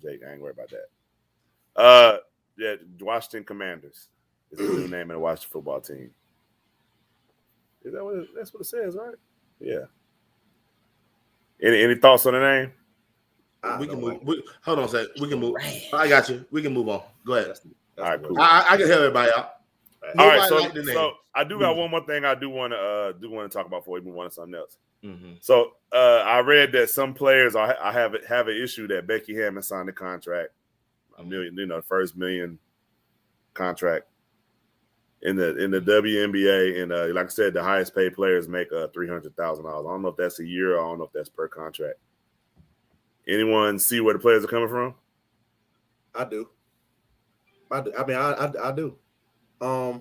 Jake, I ain't worried about that. Yeah, Washington Commanders is the new name of the Washington football team. Is that that's what it says, right? Yeah. Any thoughts on the name? We can move. Hold on a second. We can move. I got you. We can move on. Go ahead. That's All right, cool. I can help everybody out. All right, Nobody like the name. so I do got one more thing I do want to talk about before we move on to something else. Mm-hmm. So I read that some players have an issue that Becky Hammond signed a contract, $1 million, first $1 million contract in the WNBA, and like I said, the highest paid players make $300,000. I don't know if that's a year, or I don't know if that's per contract. Anyone see where the players are coming from? I do. I mean, I do. I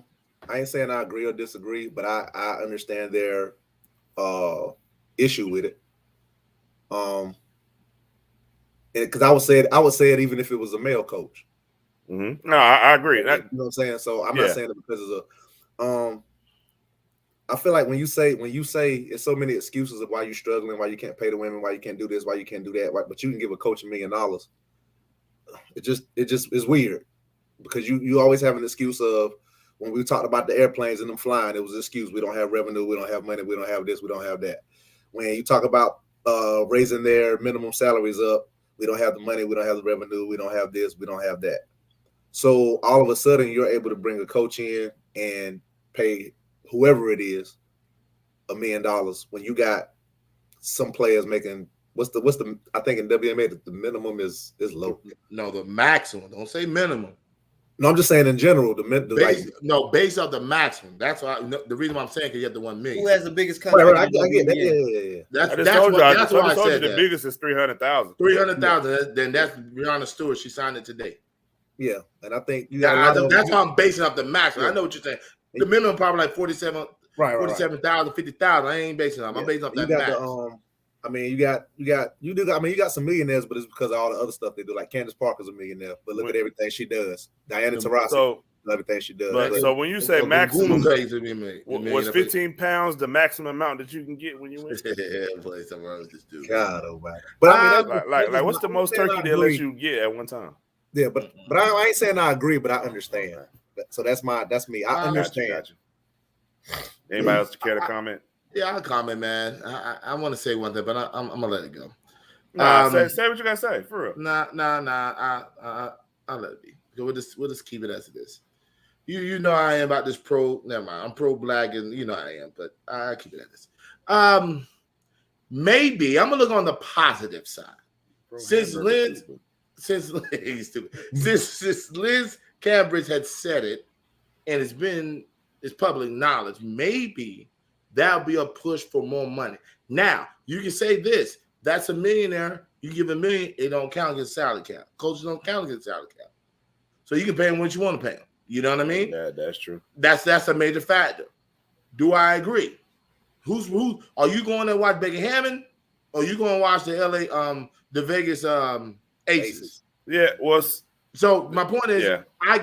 ain't saying I agree or disagree, but I understand their issue with it. Because I would say it even if it was a male coach. Mm-hmm. No, I agree. You know what I'm saying? So I'm not saying it because of I feel like when you say it's so many excuses of why you're struggling, why you can't pay the women, why you can't do this, why you can't do that, but you can give a coach $1 million. It just is weird because you always have an excuse of when we talked about the airplanes and them flying, it was an excuse. We don't have revenue, we don't have money, we don't have this, we don't have that. When you talk about raising their minimum salaries up, we don't have the money, we don't have the revenue, we don't have this, we don't have that. So all of a sudden you're able to bring a coach in and pay whoever it is $1 million when you got some players making what's the I think in WNBA the minimum is low. No, the maximum. Don't say minimum. No, I'm just saying in general based off the maximum. That's why the reason why I'm saying because you have the $1 million. Who has the biggest contract? Right, I get that. Yeah. That's why I said the biggest is 300,000. 300,000. Then that's Brianna Stewart. She signed it today. Yeah, and I think that's why I'm basing off the maximum. I know what you're saying. The minimum probably like 47,000, 50,000. I ain't basing off. I'm basing off that max. I mean, you got some millionaires, but it's because of all the other stuff they do. Like Candace Parker's a millionaire, but look at everything she does. Diana Taurasi, everything she does. So when you say maximum, was 15 pounds the maximum amount that you can get when you win? Play something wrong with this dude. God, oh man. But I mean, like what's the most turkey they'll let you get at one time? Yeah, but I ain't saying I agree, but I understand. So that's me. I understand. Got you. Anybody else care to comment? Yeah, I'll comment, man. I want to say one thing, but I'm gonna let it go. Say what you gotta say, for real. Nah. I'll let it be. We'll just keep it as it is. You know I am about this pro. Never mind. I'm pro black, and you know I am, but I keep it as this. Maybe I'm gonna look on the positive side. Since Liz Cambridge had said it, and it's public knowledge, maybe that'll be a push for more money. Now, you can say this, that's a millionaire, you give $1 million, it don't count against salary cap. Coaches don't count against salary cap. So you can pay them what you want to pay them. You know what I mean? Yeah, that's true. That's a major factor. Do I agree? Who are you going to watch Becky Hammond? Or are you going to watch the Vegas Aces? Yeah, so my point is, I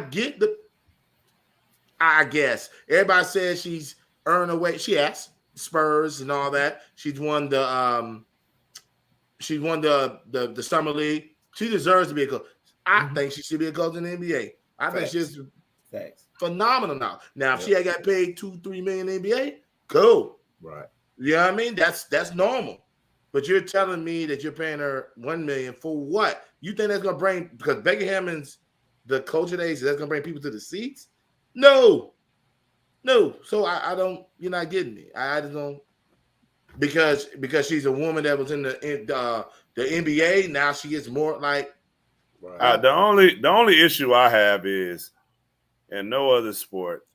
guess everybody says she's earned her way. She has Spurs and all that. She's won the summer league. She deserves to be a coach. I think she should be a coach in the NBA. I think she's phenomenal now. Now, if she had got paid $2-3 million in the NBA, cool. Right. You know what I mean? That's normal. But you're telling me that you're paying her $1 million for what? You think that's gonna bring, because Becky Hammond's the coach of the Aces, that's gonna bring people to the seats? No. So I don't. You're not getting me. I just don't, because she's a woman that was in the NBA. Now she gets more like. Right. The only issue I have is, in no other sport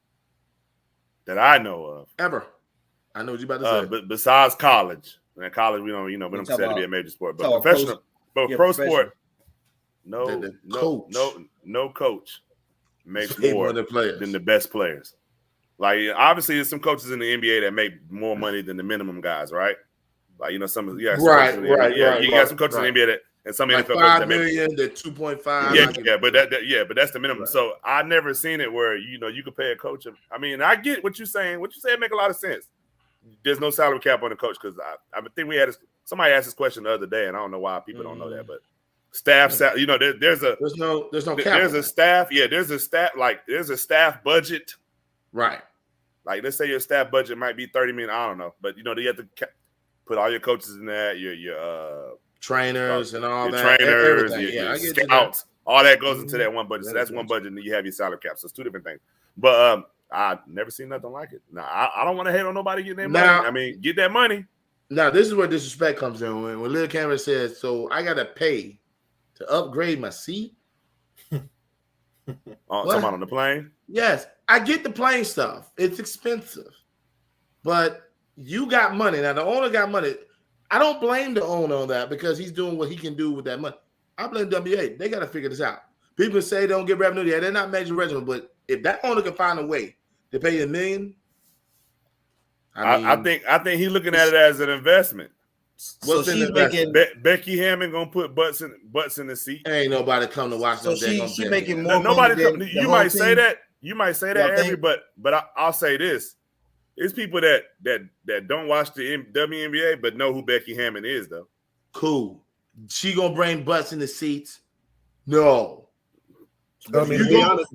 that I know of ever. I know what you're about to say. But besides college, and college we don't consider to be a major sport, but professional, pro sport, no coach makes more than the best players. Like, obviously, there's some coaches in the NBA that make more money than the minimum guys, right? Like, you got some coaches in the NBA that, and some like NFL $5 million, the 2.5. But that's the minimum. Right. So I never seen it where you could pay a coach. I mean, I get what you're saying. What you say make a lot of sense. There's no salary cap on the coach, because I think somebody asked this question the other day, and I don't know why people don't know that, but staff, there's a staff budget. Right. Like, let's say your staff budget might be $30 million. I don't know, but you have to put all your coaches in that, your trainers and all your that. trainers, Everything. your I get scouts, all that goes into that one budget. So That's that's one budget, and then you have your salary cap. So it's two different things. But I've never seen nothing like it. Now I don't want to hate on nobody getting their money. I mean, get that money. Now this is where disrespect comes in. When Lil Cameron says, "So I gotta pay to upgrade my seat." Talking on the plane. Yes, I get the plane stuff. It's expensive, but you got money. Now the owner got money. I don't blame the owner on that because he's doing what he can do with that money. I blame WA. They got to figure this out. People say they don't get revenue. Yeah, they're not major revenue, but if that owner can find a way to pay $1 million, I think he's looking at it as an investment. So she's making Becky Hammond gonna put butts in the seat. Ain't nobody come to watch. So she making more. Nobody money you might say that. You might say that, Avery, but I'll say this: it's people that don't watch the WNBA but know who Becky Hammond is, though. Cool. She gonna bring butts in the seats? No. I mean,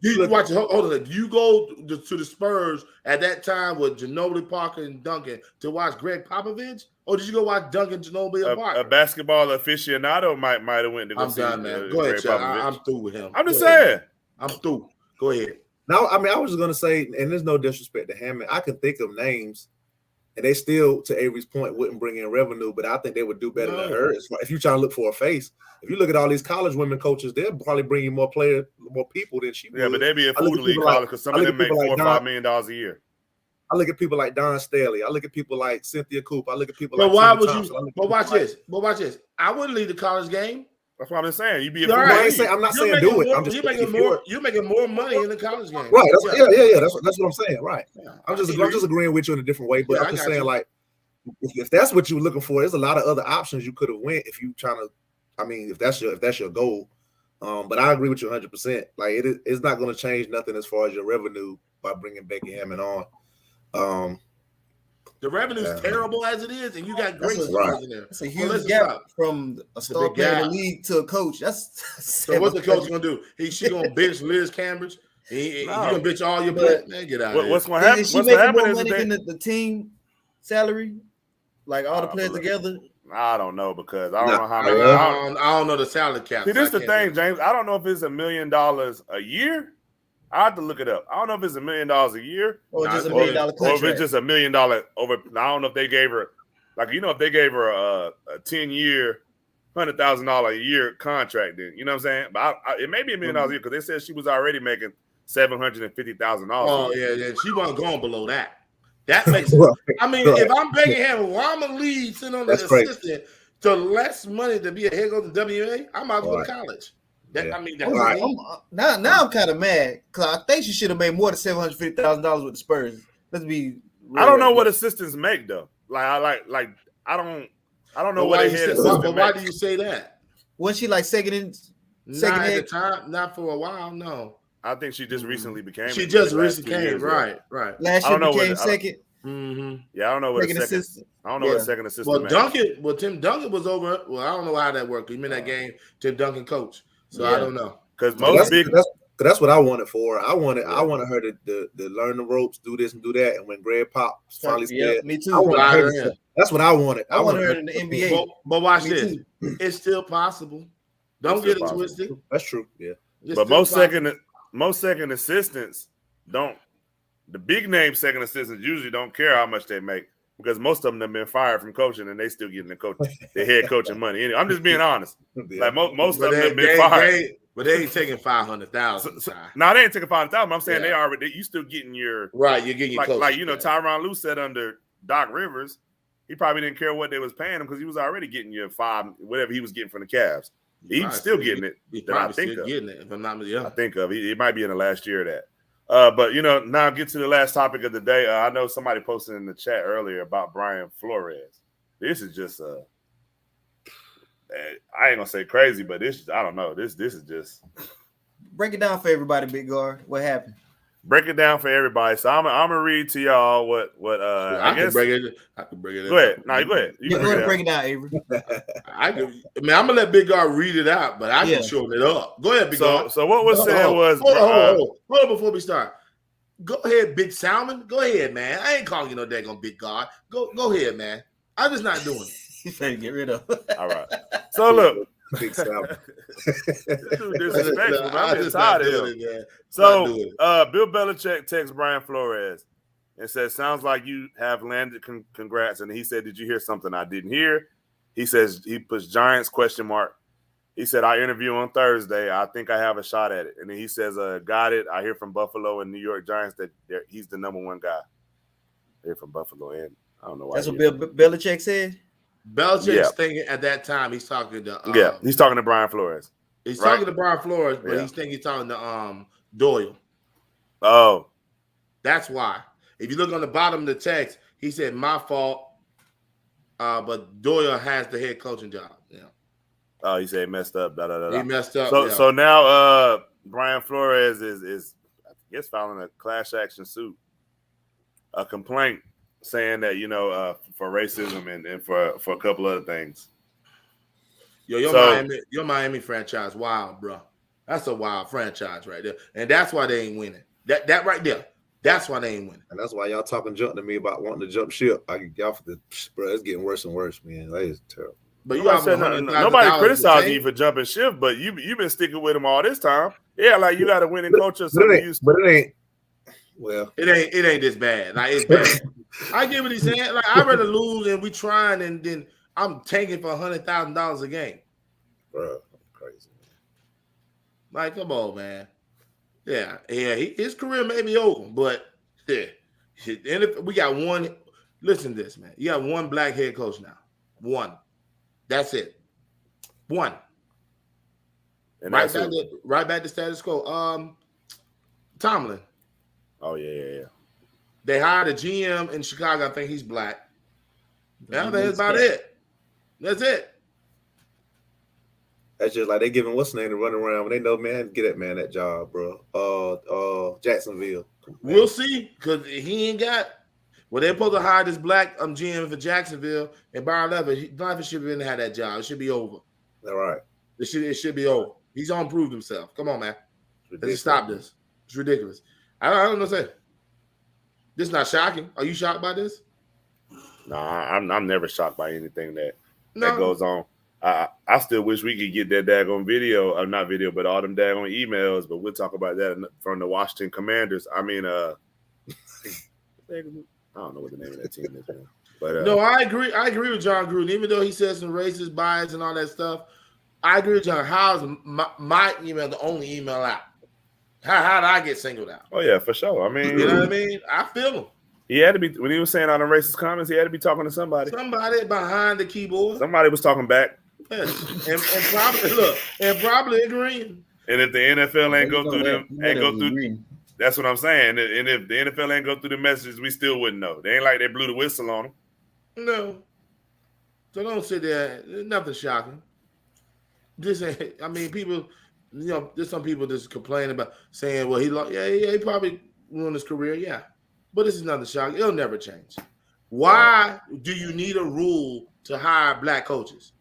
You watch. Hold on. You go to the Spurs at that time with Ginobili, Parker, and Duncan to watch Greg Popovich, or did you go watch Duncan, Ginobili, and Parker? A basketball aficionado might have went to go see. I'm done, man. Go ahead, Chuck. I'm through with him. I'm just saying. I'm through. Go ahead. Now, I mean, I was just gonna say, and there's no disrespect to Hammond. I can think of names, and they still, to Avery's point, wouldn't bring in revenue, but I think they would do better than her. If you're trying to look for a face, if you look at all these college women coaches, they'll probably bring you more people than she would. Yeah, but they'd be a food league college because some of them make $4 or $5 million a year. I look at people like Don Staley. I look at people like Cynthia Cooper. I look at people but like. Why Tina would Thompson. you? But watch this. But watch this. I wouldn't leave the college game. That's what I'm saying. You'd be a food league. I'm not saying do it. I'm just you're making more money in the college game. Right. Yeah. That's what I'm saying. Right. Yeah, I'm just agreeing with you in a different way, but I'm just saying like. If that's what you're looking for, there's a lot of other options you could have went if you trying to. I mean, if that's your goal, but I agree with you 100%. Like it's not going to change nothing as far as your revenue by bringing Becky Hammond on. The revenue's terrible as it is, and you got great stars in there. That's a huge gap from a star player in the league to a coach. That's so. What's the coach gonna do? She gonna bench Liz Cambridge. He gonna bench all your players. Man, get out. What's gonna happen? Is she making more money than the team salary? Like all the players together? I don't know because I don't know how many. I don't know the salary cap. See, this is the thing, James. I don't know if it's $1 million a year. I have to look it up. I don't know if it's $1 million a year or just $1 million contract. Or if it's just $1 million over. I don't know if they gave her, if they gave her a 10-year, $100,000 a year contract. Then you know what I'm saying. But it may be $1 million a year because they said she was already making $750,000. Oh yeah. She wasn't going below that. That makes. I mean, if I'm Becky Hammond, why I'm a lead sitting on the assistant to less money to be a head coach in WA, I might go to college. I mean, that's right. Now I'm kind of mad because I think she should have made more than $750,000 with the Spurs. Let's be. I don't know what assistants make though. I don't know what they head assistant. But why do you say that? Was she like second at the time? Not for a while. No. I think she just recently became. She just recently came. Right. Last year became second. Yeah, I don't know what second assistant. I don't know what a second assistant. Well, Tim Duncan was over. Well, I don't know how that worked. He in that game. Tim Duncan coach. So I don't know. Because that's what I wanted for her. I wanted her to learn the ropes, do this and do that. And when Greg Pop finally said, me too. That's what I wanted. I wanted her in the NBA. But watch this. It's still possible. Don't get it twisted. That's true. Yeah. But most second assistants don't. The big name second assistants usually don't care how much they make because most of them have been fired from coaching and they still getting the head coaching money. Anyway, I'm just being honest. Like most of them have been fired, but they ain't taking $500,000. No, they ain't taking $500,000. I'm saying you still getting your right. You're getting your Tyronn Lue said under Doc Rivers, he probably didn't care what they was paying him because he was already getting your whatever he was getting from the Cavs. He's still getting it. I think of. If I'm not mistaken. I think of. It might be in the last year of that. But now get to the last topic of the day. I know somebody posted in the chat earlier about Brian Flores. This is just I ain't gonna say crazy, but I don't know. This is just break it down for everybody, Big Guard. What happened? Break it down for everybody. So I'm gonna read to y'all what I guess. I can break it. Go ahead. No, go ahead. You go ahead and break it down, Avery. I'm gonna let Big Guard read it out, but I can shorten it up. Go ahead, Big Guard. So what was said was hold on before we start. Go ahead, Big Salmon. Go ahead, man. I ain't calling you no daggone Big Guard. Go ahead, man. I'm just not doing it. He's trying to get rid of. All right. So look, Big Sam. this dude disrespectful, man. I'm getting just not tired of doing him. it, man. So, Not doing it. Bill Belichick texts Brian Flores and says, "Sounds like you have landed. Congrats." And he said, "Did you hear something I didn't hear?" He says he puts Giants ? He said, "I interview on Thursday. I think I have a shot at it." And then he says, "Got it. I hear from Buffalo and New York Giants that he's the number one guy." I hear from Buffalo, and I don't know why. That's what Bill Belichick said. Belichick's thinking at that time he's talking to he's talking to Brian Flores. He's talking to Brian Flores, but he's thinking he's talking to Doyle. Oh, that's why. If you look on the bottom of the text, he said, "My fault," but Doyle has the head coaching job. Yeah. Oh, he said he messed up. He messed up. So now Brian Flores is I guess filing a class action suit, a complaint saying that for racism and for a couple other things. Yo, your Miami franchise, wild, bro. That's a wild franchise right there, and that's why they ain't winning. That right there, that's why they ain't winning. And that's why y'all talking junk to me about wanting to jump ship. Y'all for the bro, it's getting worse and worse, man. That is terrible. But nobody criticizing you for jumping ship, but you've been sticking with him all this time. Yeah, like you got a winning coach or something. But it ain't. Well, it ain't this bad. Like it's bad. I get what he's saying. Like I'd rather lose and we trying and then I'm tanking for $100,000 a game. Bro, crazy. Like, come on, man. Yeah. His career may be over, but yeah. And if we got one, listen to this, man. You got one black head coach now. One. That's it. One. And right back to status quo. Tomlin. Oh yeah. They hired a GM in Chicago. I think he's black. Yeah, that's about it. That's it. That's just like they giving what's the name to run around when they know, man, get that man that job, bro. Jacksonville. We'll see, because he ain't got. Well, they're supposed to hire this black GM for Jacksonville, and Byron Levis should have had that job. It should be over. All right. It should be over. He's on proved himself. Come on, man. Let's stop this. It's ridiculous. I don't know what to say. This is not shocking. Are you shocked by this? No, I'm never shocked by anything that goes on. I still wish we could get that daggone video, or not video, but all them daggone emails. But we'll talk about that from the Washington Commanders. I mean, I don't know what the name of that team is, man. But no, I agree. I agree with John Gruden, even though he says some racist bias and all that stuff. I agree with John. How's my email the only email out? How did I get singled out? Oh yeah, for sure. I mean, you know what I mean? I feel him. He had to be, when he was saying all the racist comments, he had to be talking to somebody. Somebody behind the keyboard. Somebody was talking back. Yes. and probably agreeing. And if the NFL ain't go through, that's what I'm saying. And if the NFL ain't go through the messages, we still wouldn't know. They ain't like they blew the whistle on them. No. So don't sit there. Nothing shocking. This ain't, I mean, people, there's some people just complain about saying, well, he probably ruined his career. Yeah. But this is nothing shocking. It'll never change. Why do you need a rule to hire black coaches?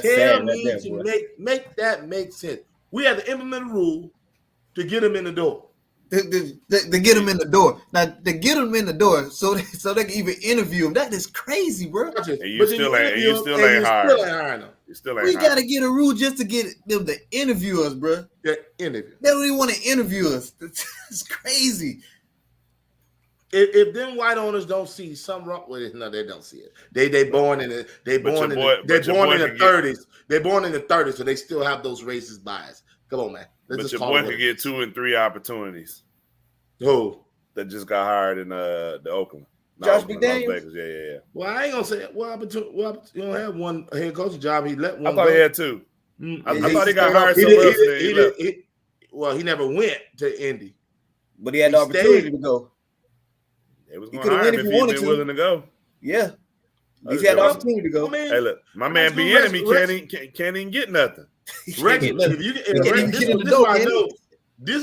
Tell me to make that make sense. We have to implement a rule to get them in the door. To get them in the door. Now, to get them in the door so they can even interview them. That is crazy, bro. And you still ain't hiring them. We got to get a rule just to get them to interview us, bro. The interview. They don't even want to interview us. It's crazy. If them white owners don't see something wrong with it, no, they don't see it. They're born in the 30s. They're born in the 30s, so they still have those racist bias. Come on, man. But your boy could get 2 and 3 opportunities. Who? That just got hired in the Oakland. Josh McDaniels? Yeah. Well, I ain't gonna say what opportunity. You don't have one head coaching job. He let one. I thought go. He had 2. I thought he got hired somewhere else. Well, he never went to Indy, but he had the opportunity to go. It was going to hire him if he'd been willing to go. Yeah. He had the opportunity to go. Hey, look, my man Bieniemy can't even get nothing. This is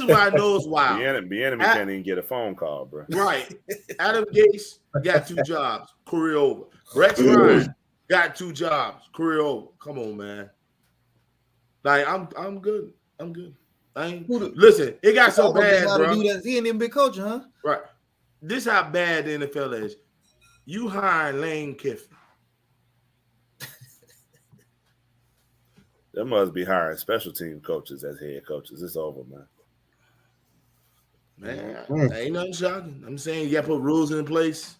why I know it's wild. Bieniemy can't even get a phone call, bro. Right. Adam Gase got 2 jobs, career over. Rex Ryan got 2 jobs, career over. Come on, man. Like I'm good. Listen, it got so bad, bro. He ain't even been coaching, huh? Right. This how bad the NFL is. You hire Lane Kiffin. They must be hiring special team coaches as head coaches. It's over, man. Man, ain't nothing shocking. I'm saying you got to put rules in place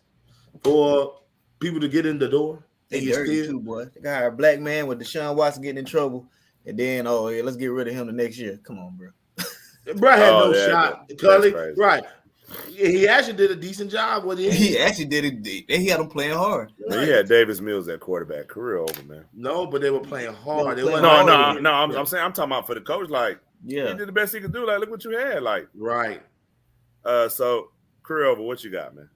for people to get in the door. They And you dirty still, too, boy. They got a black man with Deshaun Watson getting in trouble, and then yeah, let's get rid of him the next year. Come on, bro. bro had no yeah, shot. that's Cully, crazy. right? He actually did a decent job with it. He actually did it. He had him playing hard. Man, you had Davis Mills at quarterback, career over, man. No, but they were playing hard. They were playing No, hard. I'm saying I'm talking about for the coach. Like, he did the best he could do. Like, look what you had. Like, right. So career over. What you got, man?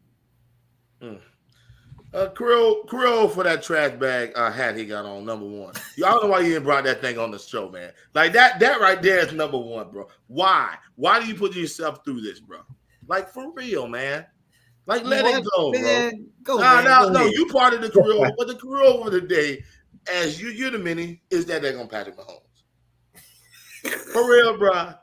Krill for that trash bag hat he got on, number one. Y'all don't know why you didn't brought that thing on the show, man. Like that right there is number one, bro. Why? Why do you put yourself through this, bro? Like for real, man. Like let it go, man, bro. No, you part of the career over, but the career over today, as you're the mini, is that they're gonna Patrick Mahomes. For real, bro.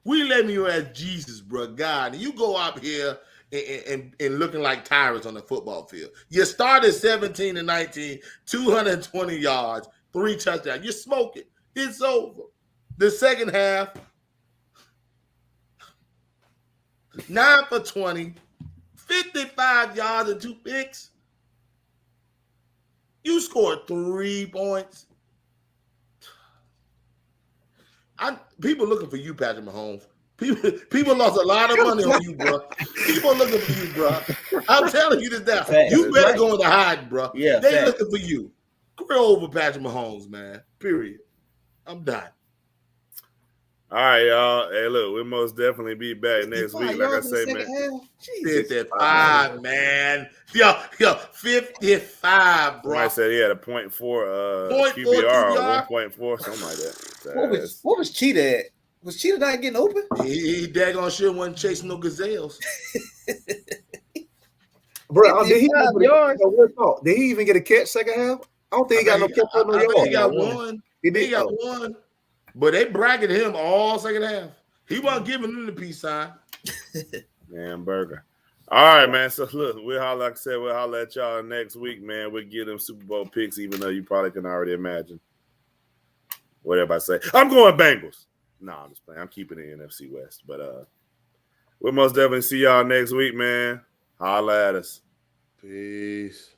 We let you as Jesus, bro. God, and you go out here and looking like tyrants on the football field. You started 17 and 19, 220 yards, 3 touchdowns. You're smoking. It's over. The second half, 9 for 20, 55 yards and 2 picks. You scored 3 points. People looking for you, Patrick Mahomes. People lost a lot of money on you, bro. People looking for you, bro. I'm telling you this now. You better go into hide, bro. Yeah, they looking for you. Career over Patrick Mahomes, man. Period. I'm done. All right, y'all. Hey, look, we'll most definitely be back next week. Like I say, man. 55, man. Yo, 55, bro. Somebody said he had a 0.4 QBR or 1.4, something like that. What was Cheetah at? Was Cheetah not getting open? He daggone sure wasn't chasing no gazelles. Bro, did he even get a catch second half? I don't think he got no catch on no yard. He got one. He got one. But they bracketed him all second half. He wasn't giving them the peace sign. Man, burger. All right, man. So look, we'll holler at y'all next week, man. We'll give them Super Bowl picks, even though you probably can already imagine. Whatever I say. I'm going Bengals. No, I'm just playing. I'm keeping it NFC West. But we'll most definitely see y'all next week, man. Holla at us. Peace.